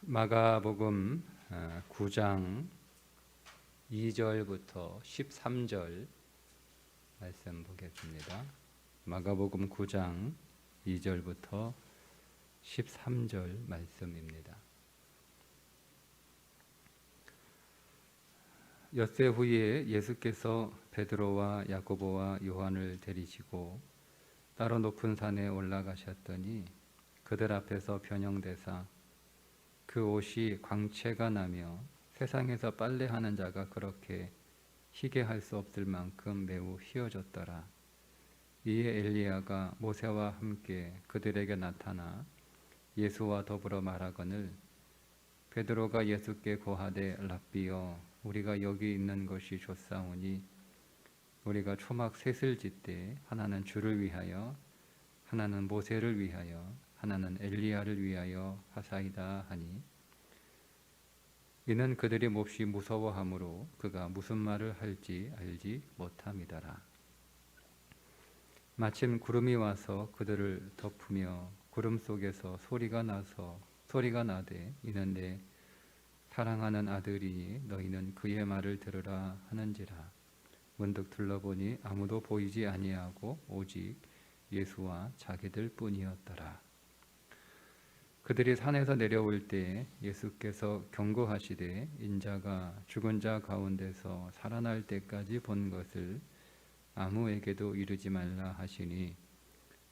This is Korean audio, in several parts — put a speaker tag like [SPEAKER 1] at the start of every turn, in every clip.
[SPEAKER 1] 마가복음 9장 2절부터 13절 말씀 보겠습니다. 마가복음 9장 2절부터 13절 말씀입니다. 엿새 후에 예수께서 베드로와 야고보와 요한을 데리시고 따로 높은 산에 올라가셨더니 그들 앞에서 변형되사 그 옷이 광채가 나며 세상에서 빨래하는 자가 그렇게 희게 할 수 없을 만큼 매우 희어졌더라. 이에 엘리야가 모세와 함께 그들에게 나타나 예수와 더불어 말하거늘 베드로가 예수께 고하되 랍비여 우리가 여기 있는 것이 좋사오니 우리가 초막 셋을 짓되 하나는 주를 위하여 하나는 모세를 위하여 하나는 엘리야를 위하여 하사이다 하니 이는 그들이 몹시 무서워하므로 그가 무슨 말을 할지 알지 못함이더라. 마침 구름이 와서 그들을 덮으며 구름 속에서 소리가 나되 이는 내 사랑하는 아들이니 너희는 그의 말을 들으라 하는지라. 문득 둘러보니 아무도 보이지 아니하고 오직 예수와 자기들 뿐이었더라. 그들이 산에서 내려올 때 예수께서 경고하시되 인자가 죽은 자 가운데서 살아날 때까지 본 것을 아무에게도 이르지 말라 하시니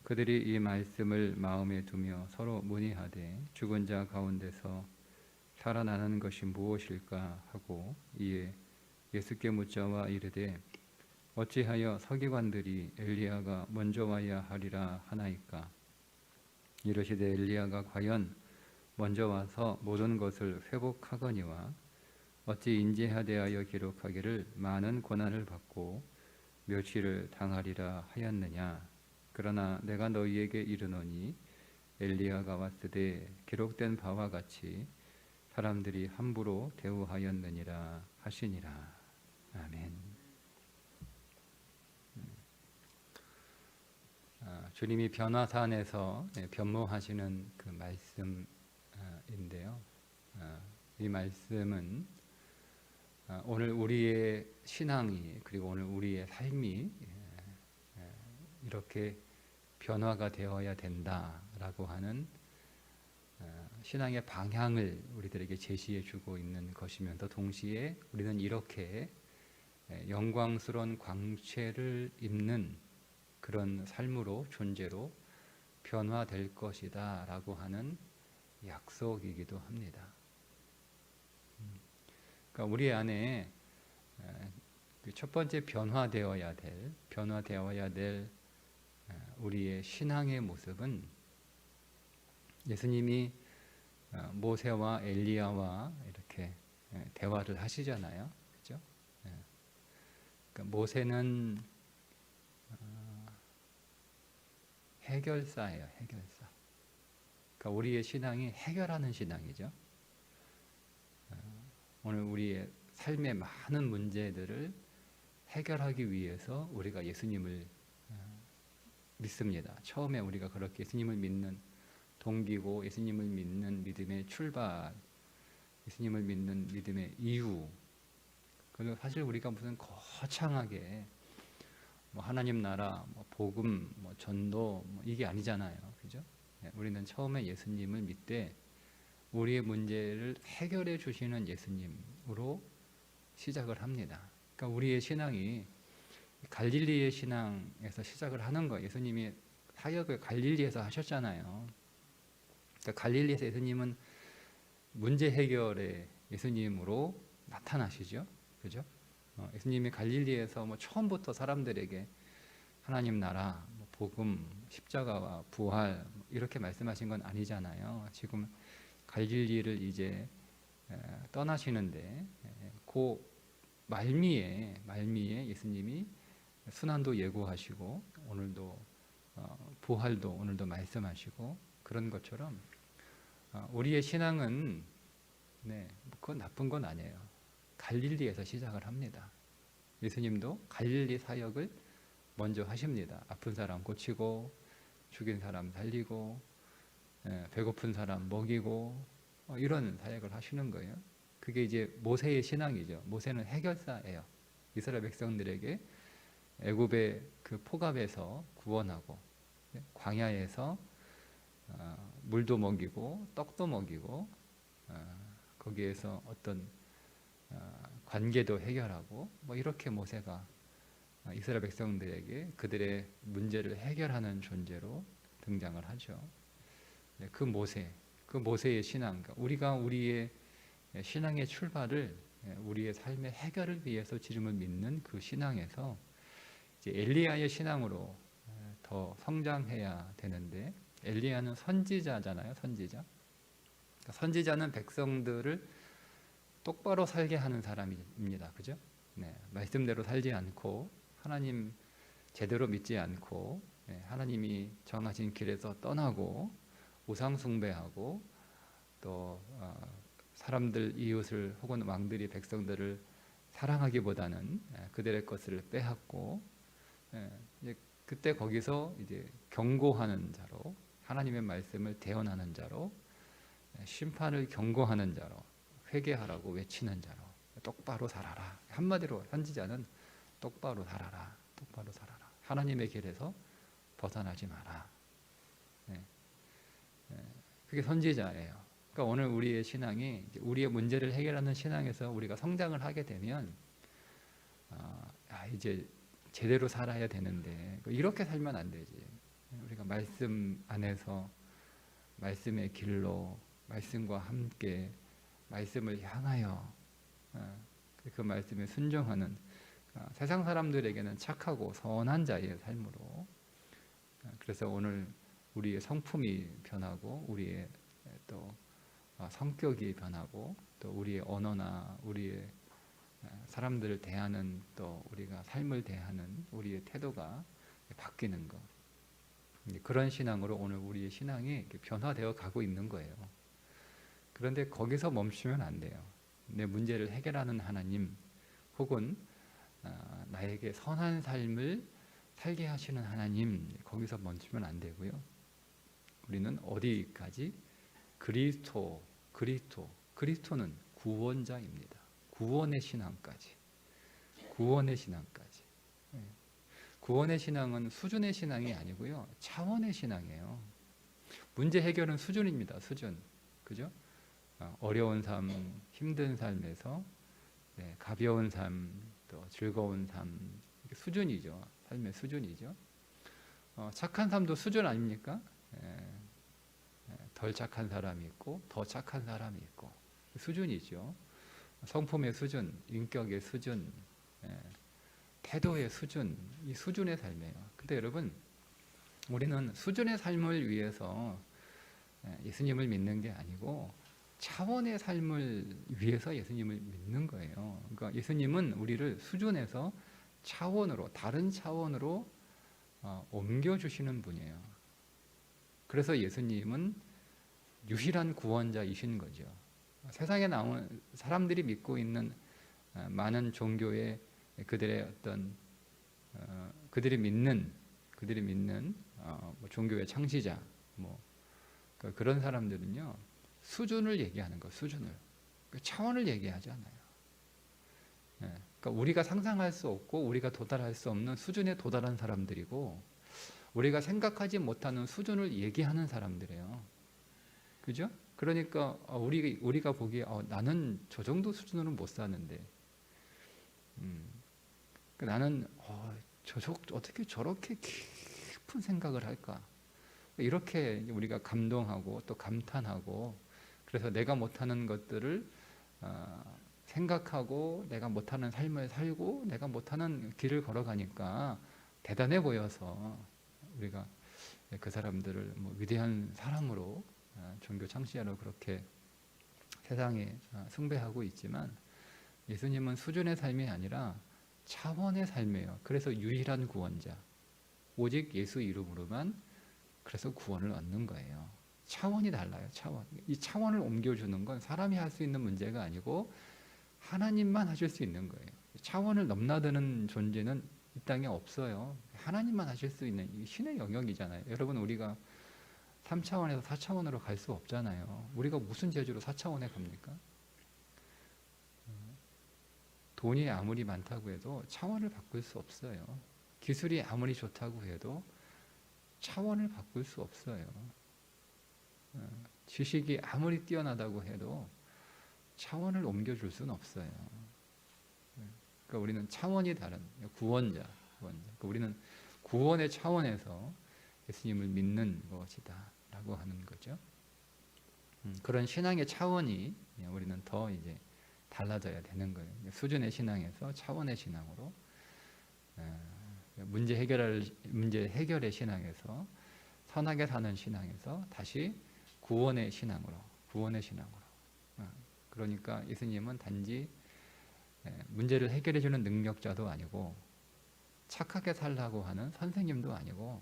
[SPEAKER 1] 그들이 이 말씀을 마음에 두며 서로 문의하되 죽은 자 가운데서 살아나는 것이 무엇일까 하고 이에 예수께 묻자와 이르되 어찌하여 서기관들이 엘리야가 먼저 와야 하리라 하나이까. 이르시되 엘리야가 과연 먼저 와서 모든 것을 회복하거니와 어찌 인지하 대하여 기록하기를 많은 고난을 받고 멸시를 당하리라 하였느냐. 그러나 내가 너희에게 이르노니 엘리야가 왔으되 기록된 바와 같이 사람들이 함부로 대우하였느니라 하시니라. 아멘. 주님이 변화산에서 변모하시는 그 말씀인데요. 이 말씀은 오늘 우리의 신앙이 그리고 오늘 우리의 삶이 이렇게 변화가 되어야 된다라고 하는 신앙의 방향을 우리들에게 제시해 주고 있는 것이면서 동시에 우리는 이렇게 영광스러운 광채를 입는 그런 삶으로 존재로 변화될 것이다 라고 하는 약속이기도 합니다. 그러니까 우리 안에 첫 번째 변화되어야 될 우리의 신앙의 모습은 예수님이 모세와 엘리야와 이렇게 대화를 하시잖아요. 그렇죠? 그러니까 모세는 해결사예요. 해결사. 그러니까 우리의 신앙이 해결하는 신앙이죠. 오늘 우리의 삶의 많은 문제들을 해결하기 위해서 우리가 예수님을 믿습니다. 처음에 우리가 그렇게 예수님을 믿는 동기고 예수님을 믿는 믿음의 출발, 예수님을 믿는 믿음의 이유. 그리고 사실 우리가 무슨 거창하게 하나님 나라, 복음, 전도 이게 아니잖아요. 그죠? 우리는 처음에 예수님을 믿되 우리의 문제를 해결해 주시는 예수님으로 시작을 합니다. 그러니까 우리의 신앙이 갈릴리의 신앙에서 시작을 하는 거예요. 예수님이 사역을 갈릴리에서 하셨잖아요. 그러니까 갈릴리에서 예수님은 문제 해결의 예수님으로 나타나시죠. 그죠? 예수님이 갈릴리에서 처음부터 사람들에게 하나님 나라, 복음, 십자가와 부활 이렇게 말씀하신 건 아니잖아요. 지금 갈릴리를 이제 떠나시는데 그 말미에 예수님이 순환도 예고하시고 오늘도 부활도 오늘도 말씀하시고 그런 것처럼 우리의 신앙은 그건 나쁜 건 아니에요. 갈릴리에서 시작을 합니다. 예수님도 갈릴리 사역을 먼저 하십니다. 아픈 사람 고치고 죽인 사람 살리고 배고픈 사람 먹이고 이런 사역을 하시는 거예요. 그게 이제 모세의 신앙이죠. 모세는 해결사예요. 이스라엘 백성들에게 애굽의 그 포갑에서 구원하고 광야에서 물도 먹이고 떡도 먹이고 거기에서 어떤 관계도 해결하고 뭐 이렇게 모세가 이스라엘 백성들에게 그들의 문제를 해결하는 존재로 등장을 하죠. 그 모세의 신앙, 우리가 우리의 신앙의 출발을 우리의 삶의 해결을 위해서 주님을 믿는 그 신앙에서 이제 엘리야의 신앙으로 더 성장해야 되는데, 엘리야는 선지자잖아요. 선지자. 그러니까 선지자는 백성들을 똑바로 살게 하는 사람입니다. 그죠? 네, 말씀대로 살지 않고 하나님 제대로 믿지 않고 하나님이 정하신 길에서 떠나고 우상 숭배하고 또 사람들 이웃을 혹은 왕들이 백성들을 사랑하기보다는 그들의 것을 빼앗고 그때 거기서 이제 경고하는 자로, 하나님의 말씀을 대언하는 자로, 심판을 경고하는 자로, 회개하라고 외치는 자로 똑바로 살아라. 한마디로 선지자는 똑바로 살아라. 똑바로 살아라. 하나님의 길에서 벗어나지 마라. 그게 선지자예요. 그러니까 오늘 우리의 신앙이 우리의 문제를 해결하는 신앙에서 우리가 성장을 하게 되면 이제 제대로 살아야 되는데 이렇게 살면 안 되지. 우리가 말씀 안에서 말씀의 길로 말씀과 함께 말씀을 향하여 그 말씀에 순종하는 세상 사람들에게는 착하고 선한 자의 삶으로, 그래서 오늘 우리의 성품이 변하고 우리의 또 성격이 변하고 또 우리의 언어나 우리의 사람들을 대하는 또 우리가 삶을 대하는 우리의 태도가 바뀌는 것, 그런 신앙으로 오늘 우리의 신앙이 변화되어 가고 있는 거예요. 그런데 거기서 멈추면 안 돼요. 내 문제를 해결하는 하나님 혹은 나에게 선한 삶을 살게 하시는 하나님, 거기서 멈추면 안 되고요. 우리는 어디까지? 그리스도는 구원자입니다. 구원의 신앙까지. 구원의 신앙까지. 구원의 신앙은 수준의 신앙이 아니고요, 차원의 신앙이에요. 문제 해결은 수준입니다. 수준. 그죠? 어려운 삶, 힘든 삶에서 가벼운 삶, 또 즐거운 삶, 수준이죠. 삶의 수준이죠. 착한 삶도 수준 아닙니까? 덜 착한 사람이 있고 더 착한 사람이 있고 수준이죠. 성품의 수준, 인격의 수준, 태도의 수준, 이 수준의 삶이에요. 근데 여러분, 우리는 수준의 삶을 위해서 예수님을 믿는 게 아니고 차원의 삶을 위해서 예수님을 믿는 거예요. 그러니까 예수님은 우리를 수준에서 차원으로, 다른 차원으로 옮겨주시는 분이에요. 그래서 예수님은 유일한 구원자이신 거죠. 세상에 나온 사람들이 믿고 있는 많은 종교의 그들의 어떤 그들이 믿는 종교의 창시자 그런 사람들은요, 수준을 얘기하는 거, 수준을, 차원을 얘기하지 않아요. 그러니까 우리가 상상할 수 없고 우리가 도달할 수 없는 수준에 도달한 사람들이고 우리가 생각하지 못하는 수준을 얘기하는 사람들이에요. 그죠? 그러니까 우리가 보기에 나는 저 정도 수준으로는 못 사는데, 나는 어떻게 저렇게 깊은 생각을 할까? 이렇게 우리가 감동하고 또 감탄하고, 그래서 내가 못하는 것들을 생각하고 내가 못하는 삶을 살고 내가 못하는 길을 걸어가니까 대단해 보여서 우리가 그 사람들을 위대한 사람으로, 종교 창시자로 그렇게 세상에 숭배하고 있지만, 예수님은 수준의 삶이 아니라 차원의 삶이에요. 그래서 유일한 구원자, 오직 예수 이름으로만 그래서 구원을 얻는 거예요. 차원이 달라요. 차원. 이 차원을 옮겨주는 건 사람이 할 수 있는 문제가 아니고 하나님만 하실 수 있는 거예요. 차원을 넘나드는 존재는 이 땅에 없어요. 하나님만 하실 수 있는, 이 신의 영역이잖아요. 여러분, 우리가 3차원에서 4차원으로 갈 수 없잖아요. 우리가 무슨 재주로 4차원에 갑니까? 돈이 아무리 많다고 해도 차원을 바꿀 수 없어요. 기술이 아무리 좋다고 해도 차원을 바꿀 수 없어요. 지식이 아무리 뛰어나다고 해도 차원을 옮겨줄 수는 없어요. 그러니까 우리는 차원이 다른 구원자. 그러니까 우리는 구원의 차원에서 예수님을 믿는 것이다 라고 하는 거죠. 그런 신앙의 차원이 우리는 더 이제 달라져야 되는 거예요. 수준의 신앙에서 차원의 신앙으로, 문제 해결의 신앙에서, 선하게 사는 신앙에서 다시 구원의 신앙으로. 그러니까 예수님은 단지 문제를 해결해 주는 능력자도 아니고 착하게 살라고 하는 선생님도 아니고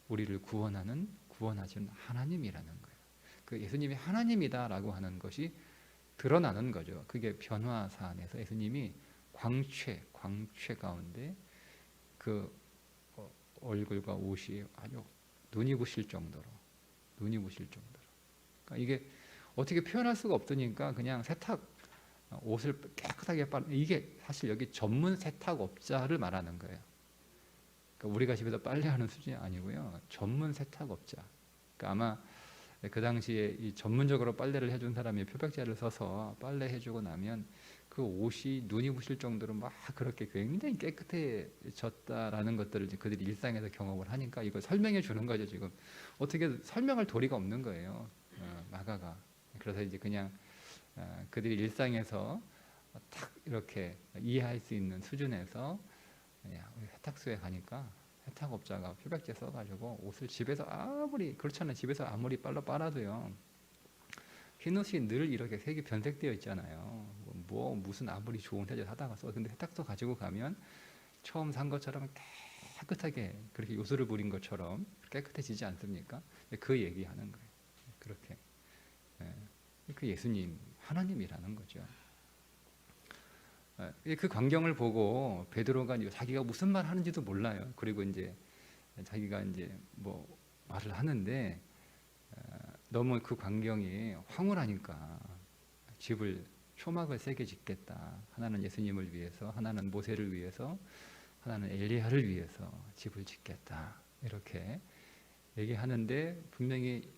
[SPEAKER 1] 우리를 구원하시는 하나님이라는 거예요. 그 예수님이 하나님이다라고 하는 것이 드러나는 거죠. 그게 변화사 안에서 예수님이 광채 가운데 그 얼굴과 옷이 아주 눈이 부실 정도로. 그러니까 이게 어떻게 표현할 수가 없으니까 그냥 옷을 깨끗하게 이게 사실 여기 전문 세탁업자를 말하는 거예요. 그러니까 우리가 집에서 빨래하는 수준이 아니고요. 전문 세탁업자. 그러니까 아마 그 당시에 이 전문적으로 빨래를 해준 사람이 표백제를 써서 빨래해주고 나면 그 옷이 눈이 부실 정도로 막 그렇게 굉장히 깨끗해졌다라는 것들을 그들이 일상에서 경험을 하니까 이걸 설명해 주는 거죠. 지금 어떻게 설명할 도리가 없는 거예요. 마가가. 그래서 이제 그냥 그들이 일상에서 딱 이렇게 이해할 수 있는 수준에서 세탁소에 가니까 세탁업자가 표백제 써가지고 옷을 집에서 그렇잖아요. 집에서 아무리 빨아도요. 흰옷이 늘 이렇게 색이 변색되어 있잖아요. 무슨 아무리 좋은 세제 사다가 써. 근데 세탁소 가지고 가면 처음 산 것처럼 깨끗하게 그렇게 요술을 부린 것처럼 깨끗해지지 않습니까? 그 얘기하는 거예요. 그렇게. 그 예수님, 하나님이라는 거죠. 그 광경을 보고 베드로가 자기가 무슨 말 하는지도 몰라요. 그리고 이제 자기가 이제 뭐 말을 하는데 너무 그 광경이 황홀하니까 초막을 세게 짓겠다. 하나는 예수님을 위해서, 하나는 모세를 위해서, 하나는 엘리야를 위해서 집을 짓겠다. 이렇게 얘기하는데 분명히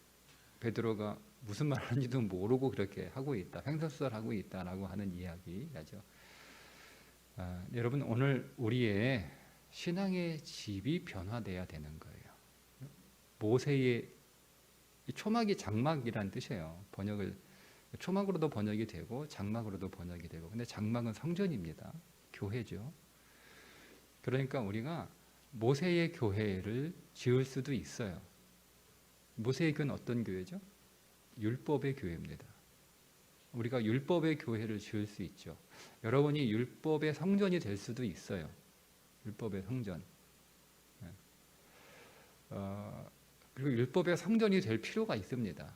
[SPEAKER 1] 베드로가 무슨 말 하는지도 모르고 그렇게 하고 있다. 횡설수설하고 있다라고 하는 이야기죠. 여러분 오늘 우리의 신앙의 집이 변화돼야 되는 거예요. 모세의 초막이 장막이란 뜻이에요. 초막으로도 번역이 되고 장막으로도 번역이 되고. 근데 장막은 성전입니다. 교회죠. 그러니까 우리가 모세의 교회를 지을 수도 있어요. 모세의 교회는 어떤 교회죠? 율법의 교회입니다. 우리가 율법의 교회를 지을 수 있죠. 여러분이 율법의 성전이 될 수도 있어요. 율법의 성전. 그리고 율법의 성전이 될 필요가 있습니다.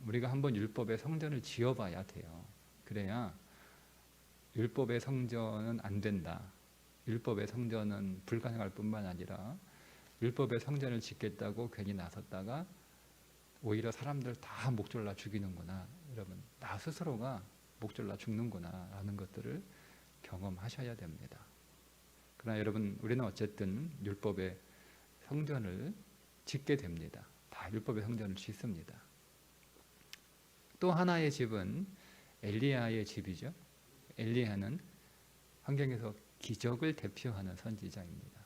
[SPEAKER 1] 우리가 한번 율법의 성전을 지어봐야 돼요. 그래야 율법의 성전은 안 된다. 율법의 성전은 불가능할 뿐만 아니라 율법의 성전을 짓겠다고 괜히 나섰다가 오히려 사람들 다 목졸라 죽이는구나. 여러분, 나 스스로가 목졸라 죽는구나 라는 것들을 경험하셔야 됩니다. 그러나 여러분, 우리는 어쨌든 율법의 성전을 짓게 됩니다. 다 율법의 성전을 짓습니다. 또 하나의 집은 엘리야의 집이죠. 엘리야는 환경에서 기적을 대표하는 선지자입니다.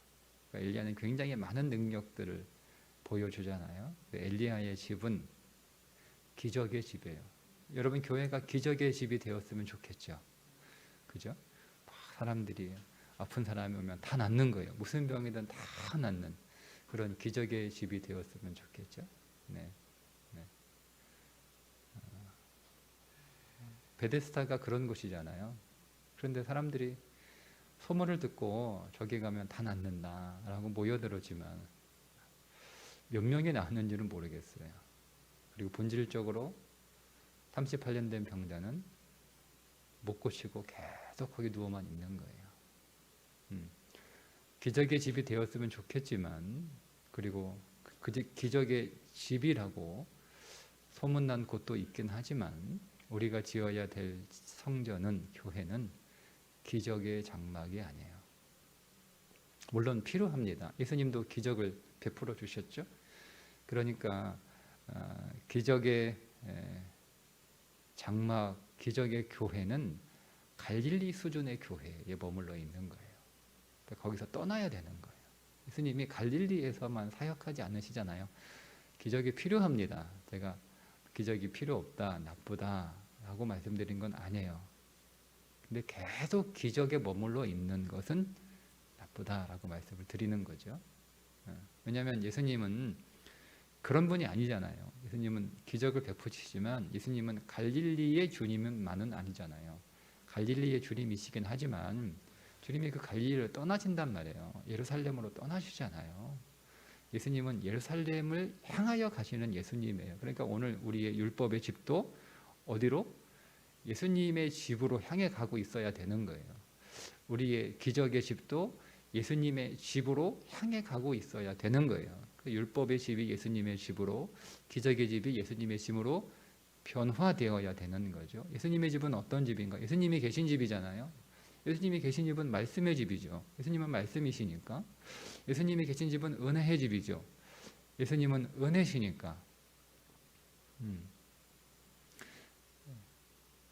[SPEAKER 1] 그러니까 엘리야는 굉장히 많은 능력들을 보여주잖아요. 엘리야의 집은 기적의 집이에요. 여러분 교회가 기적의 집이 되었으면 좋겠죠. 그죠? 사람들이 아픈 사람이 오면 다 낫는 거예요. 무슨 병이든 다 낫는 그런 기적의 집이 되었으면 좋겠죠. 네. 베데스다가 그런 곳이잖아요. 그런데 사람들이 소문을 듣고 저기 가면 다 낫는다라고 모여들었지만 몇 명이 나왔는지는 모르겠어요. 그리고 본질적으로 38년 된 병자는 못 고치고 계속 거기 누워만 있는 거예요. 기적의 집이 되었으면 좋겠지만, 그리고 그 기적의 집이라고 소문난 곳도 있긴 하지만 우리가 지어야 될 성전은, 교회는 기적의 장막이 아니에요. 물론 필요합니다. 예수님도 기적을 베풀어 주셨죠. 그러니까 기적의 장막, 기적의 교회는 갈릴리 수준의 교회에 머물러 있는 거예요. 그러니까 거기서 떠나야 되는 거예요. 예수님이 갈릴리에서만 사역하지 않으시잖아요. 기적이 필요합니다. 제가 기적이 필요 없다, 나쁘다 라고 말씀드린 건 아니에요. 근데 계속 기적에 머물러 있는 것은 나쁘다라고 말씀을 드리는 거죠. 왜냐하면 예수님은 그런 분이 아니잖아요. 예수님은 기적을 베푸시지만 예수님은 갈릴리의 주님만은 아니잖아요. 갈릴리의 주님이시긴 하지만 주님이 그 갈릴리를 떠나신단 말이에요. 예루살렘으로 떠나시잖아요. 예수님은 예루살렘을 향하여 가시는 예수님이에요. 그러니까 오늘 우리의 율법의 집도 어디로? 예수님의 집으로 향해 가고 있어야 되는 거예요. 우리의 기적의 집도 예수님의 집으로 향해 가고 있어야 되는 거예요. 그 율법의 집이 예수님의 집으로, 기적의 집이 예수님의 집으로 변화되어야 되는 거죠. 예수님의 집은 어떤 집인가? 예수님이 계신 집이잖아요. 예수님이 계신 집은 말씀의 집이죠. 예수님은 말씀이시니까. 예수님이 계신 집은 은혜의 집이죠. 예수님은 은혜시니까.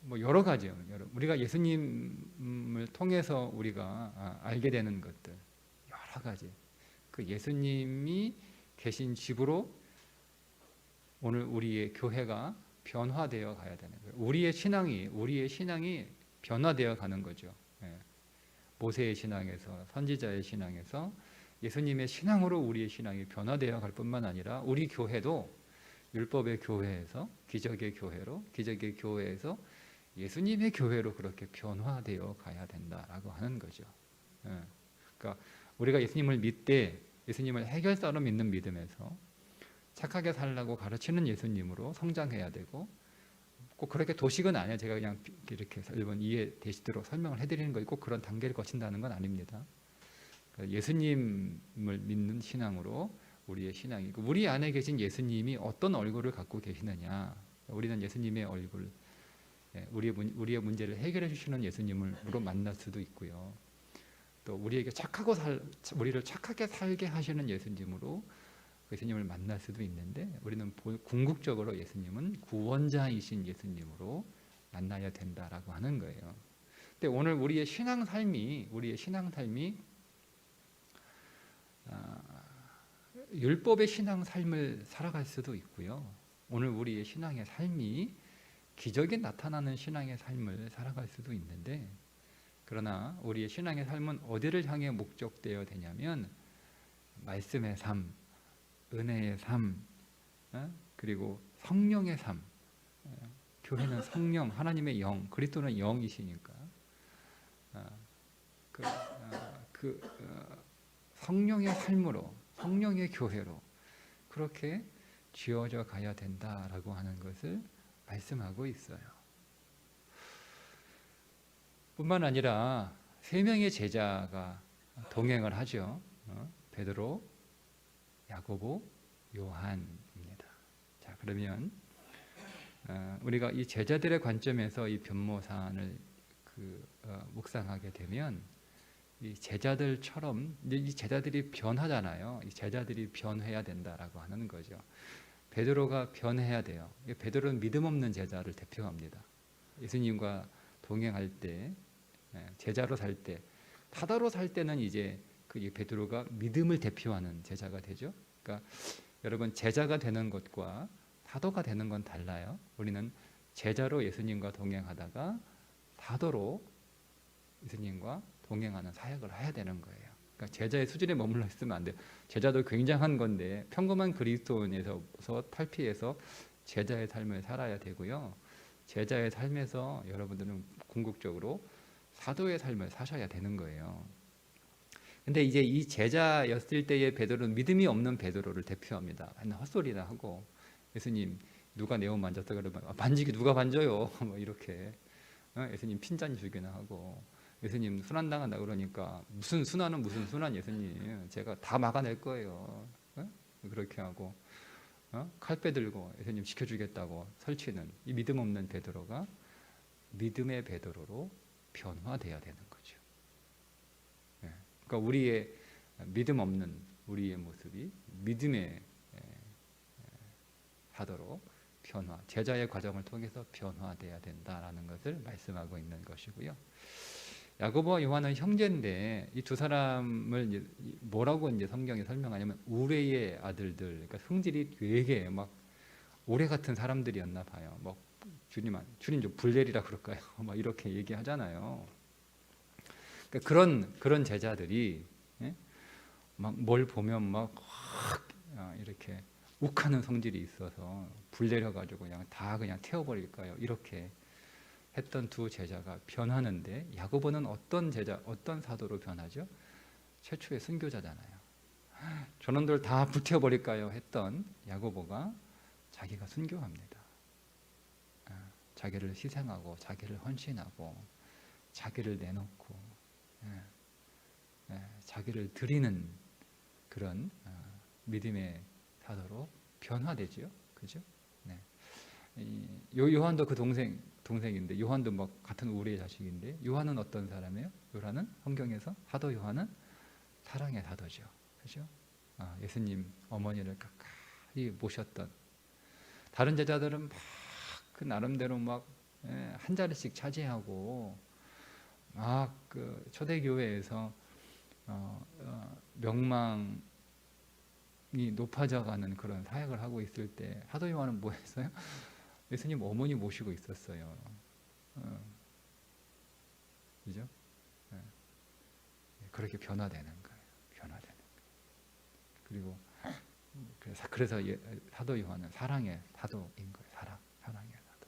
[SPEAKER 1] 뭐 여러 가지요. 우리가 예수님을 통해서 우리가 알게 되는 것들 여러 가지. 그 예수님이 계신 집으로 오늘 우리의 교회가 변화되어 가야 되는 거예요. 우리의 신앙이 변화되어 가는 거죠. 모세의 신앙에서, 선지자의 신앙에서 예수님의 신앙으로 우리의 신앙이 변화되어 갈 뿐만 아니라 우리 교회도 율법의 교회에서 기적의 교회로, 기적의 교회에서 예수님의 교회로 그렇게 변화되어 가야 된다라고 하는 거죠. 그러니까 우리가 예수님을 믿되 예수님을 해결사로 믿는 믿음에서 착하게 살라고 가르치는 예수님으로 성장해야 되고, 꼭 그렇게 도식은 아니에요. 제가 그냥 이렇게 여러분 이해되시도록 설명을 해드리는 거고 꼭 그런 단계를 거친다는 건 아닙니다. 예수님을 믿는 신앙으로 우리의 신앙이고, 우리 안에 계신 예수님이 어떤 얼굴을 갖고 계시느냐, 우리는 예수님의 얼굴, 우리의 문제를 해결해 주시는 예수님으로 만날 수도 있고요. 또 우리에게 우리를 착하게 살게 하시는 예수님으로 예수님을 만날 수도 있는데, 우리는 궁극적으로 예수님은 구원자이신 예수님으로 만나야 된다라고 하는 거예요. 근데 오늘 우리의 신앙 삶이 율법의 신앙 삶을 살아갈 수도 있고요. 오늘 우리의 신앙의 삶이 기적이 나타나는 신앙의 삶을 살아갈 수도 있는데, 그러나 우리의 신앙의 삶은 어디를 향해 목적되어야 되냐면 말씀의 삶, 은혜의 삶, 그리고 성령의 삶. 교회는 성령, 하나님의 영, 그리스도는 영이시니까 성령의 삶으로, 성령의 교회로 그렇게 지어져 가야 된다라고 하는 것을 말씀하고 있어요. 뿐만 아니라 세 명의 제자가 동행을 하죠. 베드로, 야고보, 요한입니다. 자, 그러면 우리가 이 제자들의 관점에서 이 변모산을 묵상하게 되면 이 제자들처럼 이 제자들이 변하잖아요. 이 제자들이 변해야 된다라고 하는 거죠. 베드로가 변해야 돼요. 베드로는 믿음 없는 제자를 대표합니다. 예수님과 동행할 때, 제자로 살 때, 사도로 살 때는 이제 그 베드로가 믿음을 대표하는 제자가 되죠. 그러니까 여러분, 제자가 되는 것과 사도가 되는 건 달라요. 우리는 제자로 예수님과 동행하다가 사도로 예수님과 동행하는 사역을 해야 되는 거예요. 그러니까 제자의 수준에 머물러 있으면 안 돼요. 제자도 굉장한 건데 평범한 그리스도인에서 탈피해서 제자의 삶을 살아야 되고요. 제자의 삶에서 여러분들은 궁극적으로 사도의 삶을 사셔야 되는 거예요. 근데 이제 이 제자였을 때의 베드로는 믿음이 없는 베드로를 대표합니다. 맨날 헛소리나 하고, 예수님 누가 내 옷 만졌다 그러면 반지기 누가 만져요? 뭐 이렇게 예수님 핀잔 주기나 하고, 예수님 순환당한다 그러니까 무슨 순환은 무슨 순환, 예수님 제가 다 막아낼 거예요. 그렇게 하고 칼 빼들고 예수님 지켜주겠다고 설치는 이 믿음 없는 베드로가 믿음의 베드로로 변화돼야 되는 거죠. 그러니까 우리의 믿음 없는 우리의 모습이 믿음의 사도로 변화, 제자의 과정을 통해서 변화돼야 된다라는 것을 말씀하고 있는 것이고요. 야고보와 요한은 형제인데 이 두 사람을 이제 뭐라고 이제 성경이 설명하냐면 우레의 아들들, 그러니까 성질이 되게 막 우레 같은 사람들이었나 봐요. 뭐 주님 좀 불내리라 그럴까요? 막 이렇게 얘기하잖아요. 그러니까 그런 제자들이 막 뭘 보면 막 이렇게 욱하는 성질이 있어서 불내려가지고 그냥 다 그냥 태워버릴까요? 이렇게 했던 두 제자가 변하는데 야고보는 어떤 제자, 어떤 사도로 변하죠? 최초의 순교자잖아요. 저놈들 다 불태워버릴까요? 했던 야고보가 자기가 순교합니다. 자기를 희생하고 자기를 헌신하고 자기를 내놓고 자기를 드리는 그런 믿음의 사도로 변화되죠. 그죠? 네. 요한도 그 동생인데 요한도 막 같은 우리의 자식인데 요한은 어떤 사람이에요? 요한은 성경에서 사도 요한은 사랑의 사도죠. 그죠? 예수님 어머니를 가까이 모셨던 다른 제자들은 막 그 나름대로 막 한 자리씩 차지하고 막 그 초대교회에서 명망이 높아져가는 그런 사역을 하고 있을 때 사도 요한은 뭐 했어요? 예수님 어머니 모시고 있었어요. 그죠? 그렇게 변화되는 거예요. 변화되는 거예요. 그리고 그래서 사도 요한은 사랑의 사도인 거예요. 사랑의 사도.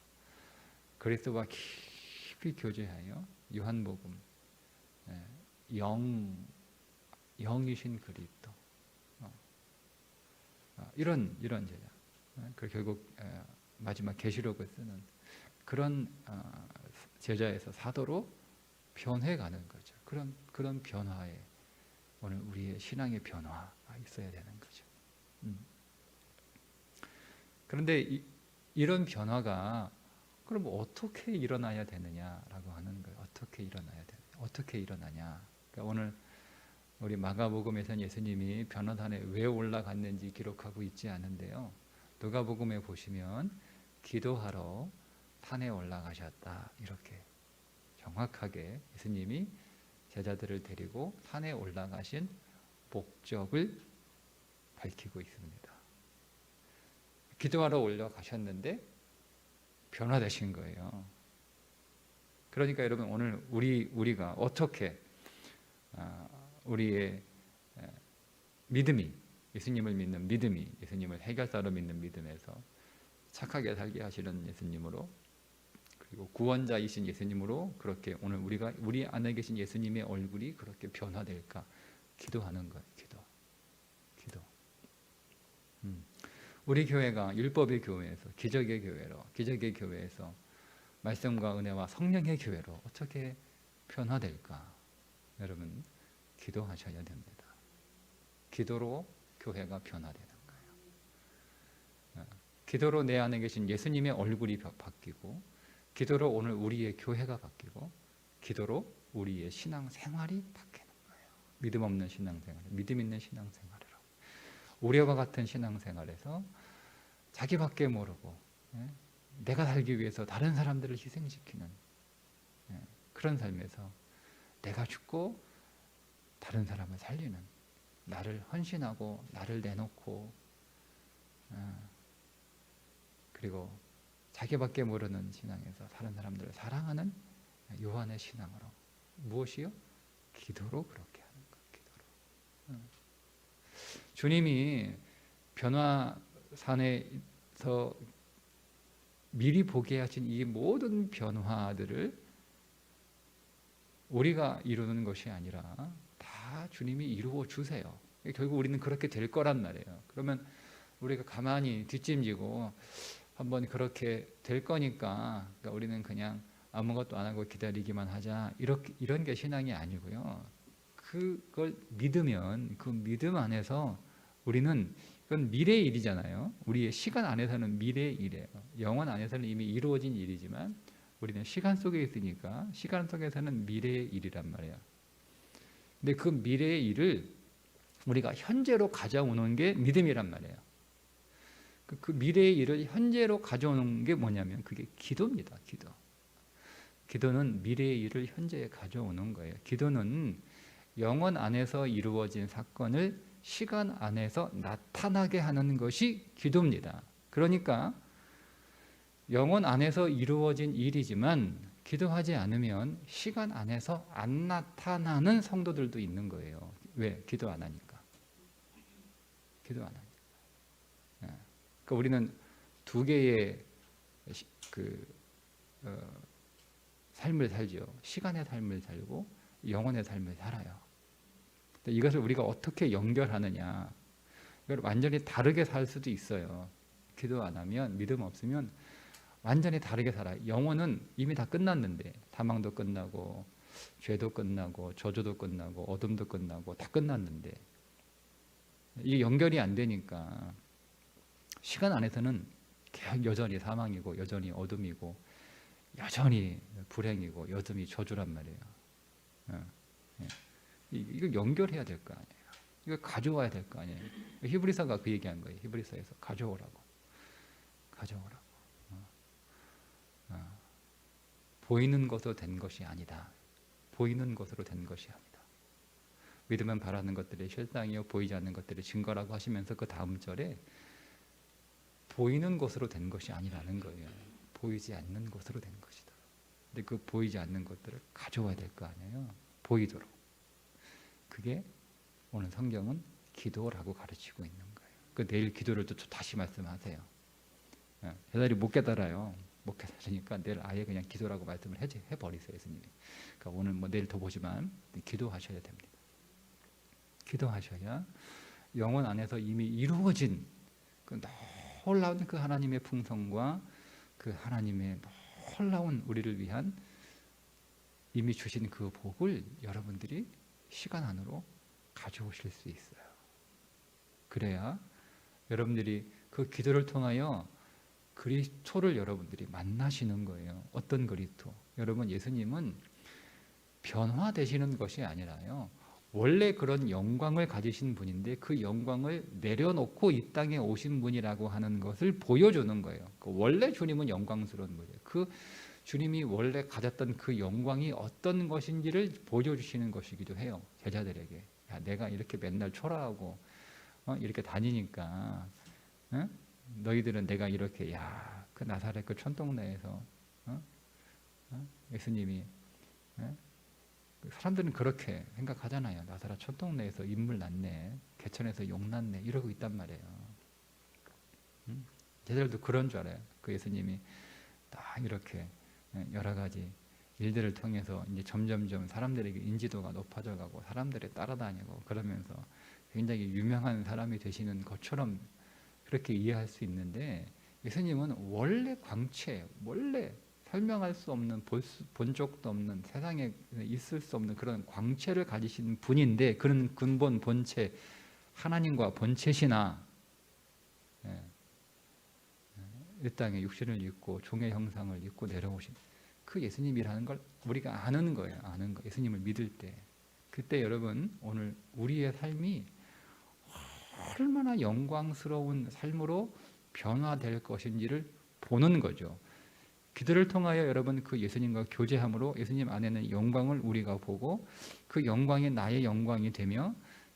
[SPEAKER 1] 그리스도와 깊이 교제하여 요한복음 영이신 그리스도 이런 제자. 그 결국 마지막 계시록을 쓰는 그런 제자에서 사도로 변해가는 거죠. 그런 변화에 오늘 우리의 신앙의 변화가 있어야 되는 거죠. 그런데 이런 변화가 그럼 어떻게 일어나야 되느냐라고 하는 거예요. 어떻게 일어나냐? 그러니까 오늘 우리 마가복음에서는 예수님이 변화산에 왜 올라갔는지 기록하고 있지 않은데요. 누가복음에 보시면 기도하러 산에 올라가셨다 이렇게 정확하게 예수님이 제자들을 데리고 산에 올라가신 목적을 밝히고 있습니다. 기도하러 올라가셨는데 변화되신 거예요. 그러니까 여러분 오늘 우리가 어떻게 우리의 믿음이 예수님을 믿는 믿음이 예수님을 해결사로 믿는 믿음에서 착하게 살게 하시는 예수님으로 그리고 구원자이신 예수님으로 그렇게 오늘 우리 안에 계신 예수님의 얼굴이 그렇게 변화될까 기도하는 거예요. 기도. 우리 교회가 율법의 교회에서 기적의 교회에서 말씀과 은혜와 성령의 교회로 어떻게 변화될까? 여러분 기도하셔야 됩니다. 기도로 교회가 변화되는 거예요. 기도로 내 안에 계신 예수님의 얼굴이 바뀌고 기도로 오늘 우리의 교회가 바뀌고 기도로 우리의 신앙 생활이 바뀌는 거예요. 믿음 없는 신앙 생활, 믿음 있는 신앙 생활이라고. 우리와 같은 신앙 생활에서 자기밖에 모르고 내가 살기 위해서 다른 사람들을 희생시키는 그런 삶에서 내가 죽고 다른 사람을 살리는 나를 헌신하고 나를 내놓고 그리고 자기밖에 모르는 신앙에서 다른 사람들을 사랑하는 요한의 신앙으로 무엇이요? 기도로 그렇게 하는 것. 기도로. 주님이 변화산에서 미리 보게 하신 이 모든 변화들을 우리가 이루는 것이 아니라 다 주님이 이루어 주세요. 결국 우리는 그렇게 될 거란 말이에요. 그러면 우리가 가만히 뒷짐지고 한번 그렇게 될 거니까 그러니까 우리는 그냥 아무것도 안 하고 기다리기만 하자 이런 게 신앙이 아니고요. 그걸 믿으면 그 믿음 안에서 우리는
[SPEAKER 2] 그건 미래의 일이잖아요. 우리의 시간 안에서는 미래의 일이에요. 영원 안에서는 이미 이루어진 일이지만 우리는 시간 속에 있으니까 시간 속에서는 미래의 일이란 말이에요. 근데 그 미래의 일을 우리가 현재로 가져오는 게 믿음이란 말이에요. 그 미래의 일을 현재로 가져오는 게 뭐냐면 그게 기도입니다. 기도. 기도는 미래의 일을 현재에 가져오는 거예요. 기도는 영원 안에서 이루어진 사건을 시간 안에서 나타나게 하는 것이 기도입니다. 그러니까 영원 안에서 이루어진 일이지만 기도하지 않으면 시간 안에서 안 나타나는 성도들도 있는 거예요. 왜? 기도 안 하니까. 기도 안 하니까. 그러니까 우리는 두 개의 삶을 살죠. 시간의 삶을 살고 영혼의 삶을 살아요. 이것을 우리가 어떻게 연결하느냐. 이걸 완전히 다르게 살 수도 있어요. 기도 안 하면, 믿음 없으면 완전히 다르게 살아요. 영혼은 이미 다 끝났는데 사망도 끝나고 죄도 끝나고 저주도 끝나고 어둠도 끝나고 다 끝났는데 이게 연결이 안 되니까 시간 안에서는 여전히 사망이고 여전히 어둠이고 여전히 불행이고 여전히 저주란 말이에요. 이거 연결해야 될 거 아니에요. 이거 가져와야 될 거 아니에요. 히브리서가 그 얘기한 거예요. 히브리서에서 가져오라고. 보이는 것으로 된 것이 아니다. 보이는 것으로 된 것이 아니다. 믿으면 바라는 것들이 실상이요 보이지 않는 것들이 증거라고 하시면서 그 다음 절에 보이는 것으로 된 것이 아니라는 거예요. 보이지 않는 것으로 된 것이다. 근데 그 보이지 않는 것들을 가져와야 될 거 아니에요. 보이도록. 그게 오늘 성경은 기도라고 가르치고 있는 거예요. 그 내일 기도를 또 다시 말씀하세요. 제자들이 못 깨달아요. 못 깨달으니까 내일 아예 그냥 기도라고 말씀을 해버리세요. 예수님이. 그러니까 오늘 뭐 내일 더 보지만 기도하셔야 됩니다. 기도하셔야 영혼 안에서 이미 이루어진 그 놀라운 그 하나님의 풍성과 그 하나님의 놀라운 우리를 위한 이미 주신 그 복을 여러분들이 시간 안으로 가져오실 수 있어요. 그래야 여러분들이 그 기도를 통하여 그리스도를 여러분들이 만나시는 거예요. 어떤 그리스도? 여러분, 예수님은 변화되시는 것이 아니라요, 원래 그런 영광을 가지신 분인데 그 영광을 내려놓고 이 땅에 오신 분이라고 하는 것을 보여주는 거예요. 원래 주님은 영광스러운 분이에요. 그 주님이 원래 가졌던 그 영광이 어떤 것인지를 보여주시는 것이기도 해요. 제자들에게. 야, 내가 이렇게 맨날 초라하고 이렇게 다니니까 너희들은 내가 이렇게 그 나사렛 그 촌동네에서 예수님이 사람들은 그렇게 생각하잖아요. 나사렛 촌동네에서 인물 났네, 개천에서 용 났네 이러고 있단 말이에요. 제자들도 그런 줄 알아요. 그 예수님이 딱 이렇게 여러 가지 일들을 통해서 이제 점점점 사람들에게 인지도가 높아져 가고 사람들이 따라다니고 그러면서 굉장히 유명한 사람이 되시는 것처럼 그렇게 이해할 수 있는데, 예수님은 원래 광채, 원래 설명할 수 없는 본 적도 없는 세상에 있을 수 없는 그런 광채를 가지신 분인데, 그런 근본 본체 하나님과 본체시나 이 땅에 육신을 입고 종의 형상을 입고 내려오신 그 예수님이라는 걸 우리가 아는 거예요. 아는 거. 예수님을 믿을 때, 그때 여러분 오늘 우리의 삶이 얼마나 영광스러운 삶으로 변화될 것인지를 보는 거죠. 기도를 통하여 여러분 그 예수님과 교제함으로 예수님 안에는 영광을 우리가 보고 그 영광이 나의 영광이 되며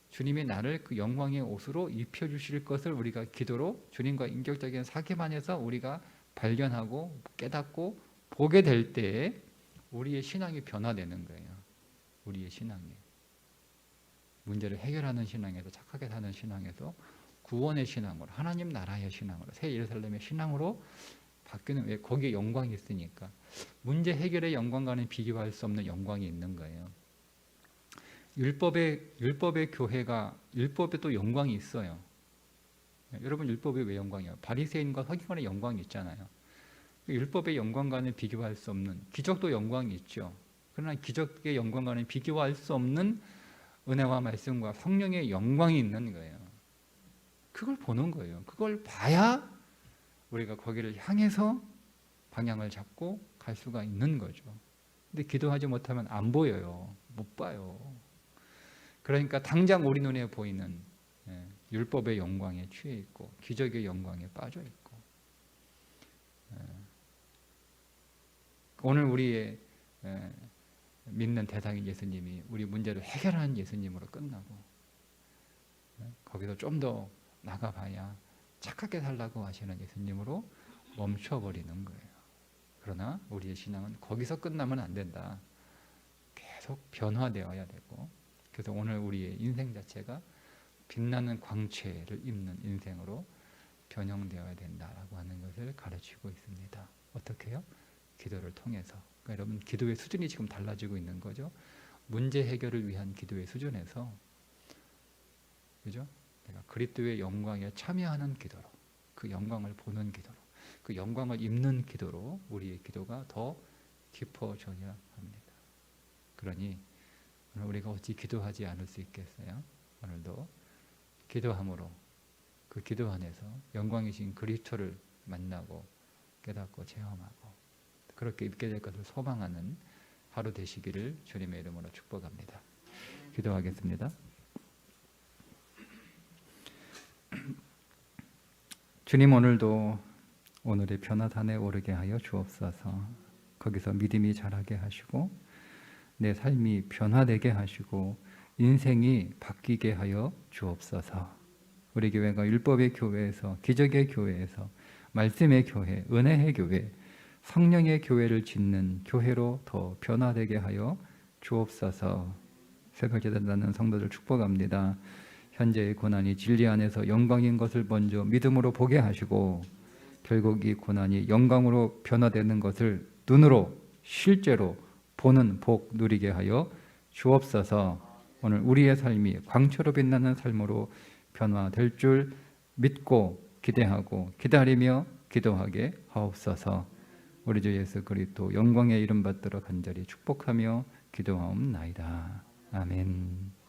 [SPEAKER 2] 주님이 나를 그 영광의 옷으로 입혀주실 것을 우리가 기도로 주님과 인격적인 사귐 안에서 우리가 발견하고 깨닫고 보게 될 때 우리의 신앙이 변화되는 거예요. 우리의 신앙이. 문제를 해결하는 신앙에서, 착하게 사는 신앙에서 구원의 신앙으로, 하나님 나라의 신앙으로, 새 예루살렘의 신앙으로 바뀌는, 왜? 거기에 영광이 있으니까. 문제 해결의 영광과는 비교할 수 없는 영광이 있는 거예요. 율법의 교회가, 율법에 또 영광이 있어요. 여러분, 율법이 왜 영광이에요? 바리새인과 서기관의 영광이 있잖아요. 율법의 영광과는 비교할 수 없는, 기적도 영광이 있죠. 그러나 기적의 영광과는 비교할 수 없는 은혜와 말씀과 성령의 영광이 있는 거예요. 그걸 보는 거예요. 그걸 봐야 우리가 거기를 향해서 방향을 잡고 갈 수가 있는 거죠. 근데 기도하지 못하면 안 보여요. 못 봐요. 그러니까 당장 우리 눈에 보이는 율법의 영광에 취해 있고 기적의 영광에 빠져 있고, 오늘 우리의 믿는 대상인 예수님이 우리 문제를 해결하는 예수님으로 끝나고, 거기서 좀 더 나가봐야 착하게 살라고 하시는 예수님으로 멈춰버리는 거예요. 그러나 우리의 신앙은 거기서 끝나면 안 된다. 계속 변화되어야 되고, 그래서 오늘 우리의 인생 자체가 빛나는 광채를 입는 인생으로 변형되어야 된다라고 하는 것을 가르치고 있습니다. 어떻게 해요? 기도를 통해서. 그러니까 여러분, 기도의 수준이 지금 달라지고 있는 거죠. 문제 해결을 위한 기도의 수준에서, 그죠? 내가 그리스도의 영광에 참여하는 기도로, 그 영광을 보는 기도로, 그 영광을 입는 기도로 우리의 기도가 더 깊어져야 합니다. 그러니 오늘 우리가 어찌 기도하지 않을 수 있겠어요? 오늘도 기도함으로 그 기도 안에서 영광이신 그리스도를 만나고 깨닫고 체험하고 그렇게 입게 될 것을 소망하는 하루 되시기를 주님의 이름으로 축복합니다. 기도하겠습니다. 주님, 오늘도 오늘의 변화산에 오르게 하여 주옵소서. 거기서 믿음이 자라게 하시고 내 삶이 변화되게 하시고 인생이 바뀌게 하여 주옵소서. 우리 교회가 율법의 교회에서, 기적의 교회에서, 말씀의 교회, 은혜의 교회, 성령의 교회를 짓는 교회로 더 변화되게 하여 주옵소서. 새벽예배 드리는 성도들 축복합니다. 현재의 고난이 진리 안에서 영광인 것을 먼저 믿음으로 보게 하시고 결국 이 고난이 영광으로 변화되는 것을 눈으로 실제로 보는 복 누리게 하여 주옵소서. 오늘 우리의 삶이 광채로 빛나는 삶으로 변화될 줄 믿고 기대하고 기다리며 기도하게 하옵소서. 우리 주 예수 그리스도 영광의 이름 받들어 간절히 축복하며 기도하옵나이다. 아멘.